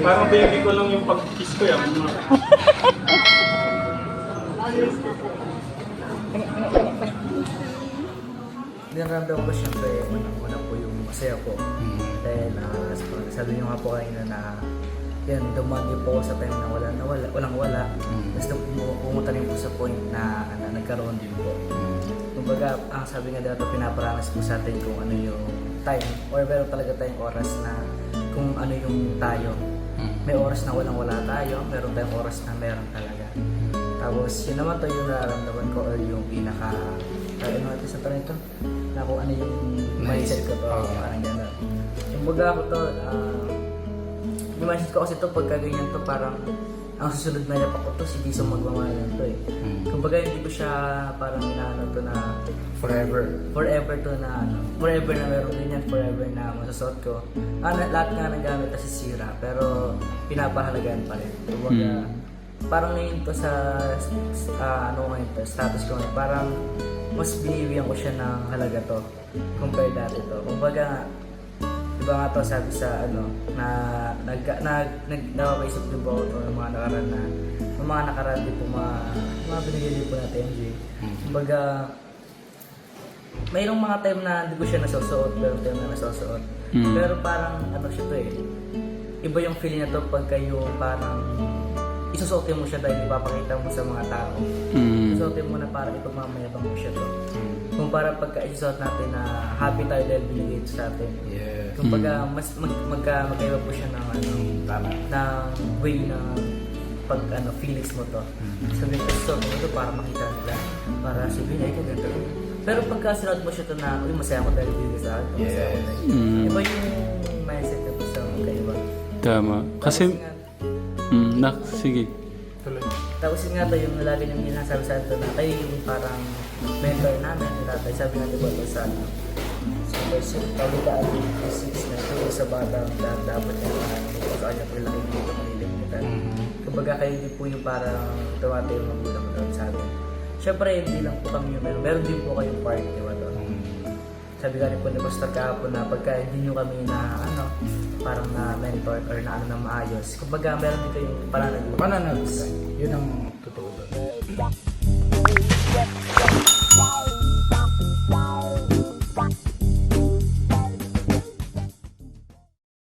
Parang baby ko lang yung pag-kiss ko yan. Nararamdaman ko siyempre, unang-una po yung masaya po. Dahil sabi niyo nga po kanina na yan, dumandi po ako sa time na walang-wala. Basta pumunta rin po sa point na nagkaroon din po. Kumbaga, ang sabi nga dito, pinaparanas po sa atin kung ano yung time or meron talaga tayong oras na kung ano yung tayo. May oras na walang-wala tayo, meron tayong oras na meron talaga. Tapos yun naman to yung nararamdaman ko or yung pinaka ano natin sa tanong ito na kung ano yung mindset ko to, parang gano'n. Kumbaga ako to, yung mindset ko kasi to pagka ganyan to parang ang susunod na yapak ko to si Jisoo magmamahalan to eh. Kumbaga hindi ko siya parang inaano to na forever to na forever na meron din yan, forever na masasot ko. Lahat nga ng gamit kasi sira pero pinapahalagaan pa rin. Kumbaga parang ngayon to sa ngayon to, status ko ngayon, parang mas binibigyan ko siya ng halaga to compare dati to. Kumbaga diba nga to sabi sa na napapaisip din po ako ng mga nakaraan din po mga binigay din po natin MJ. Kumbaga mayroong mga time na hindi ko siya nasusuot, pero time na nasusuot. Pero parang siya to eh, iba yung feeling na to pag kayo parang isusuotin mo siya dahil ipapakita mo sa mga tao. Isusuotin mo na parang ipagmamayabang mo siya to. Kung para pagka isusuot natin na happy tayo dahil binigay ito sa atin. Kumbaga mas magkaiba po siya ng ng way na pag feelings mo to. Sabi ko, isusuot mo ito para makita nila. Para sabihin, ay ito ganito. Pero pagka sinuot mo siya to na, uy, masaya ako dahil binigay sa akin. Iba yung mindset na po sa magkaiba. Tama. Kasi sige. Tapos yun nga to, yung lagi niyong ginasabi sa atin na kayo yung parang mentor namin. Sabi nga diba ito sa verse Kawikaan 6 na ito sa batang dapat niya kung saan niya po yung laking dito malilimutan. Kumbaga kayo din po yung parang tumata yung magulang doon sa atin. Siyempre hindi lang po kami yung meron din po kayong part, diba to? Sabi nga rin po ni Pastor kahapon na pagka hindi nyo kami na parang na mentor or na maayos. Kumbaga meron din kayong pananagutan. Yun ang totoo doon.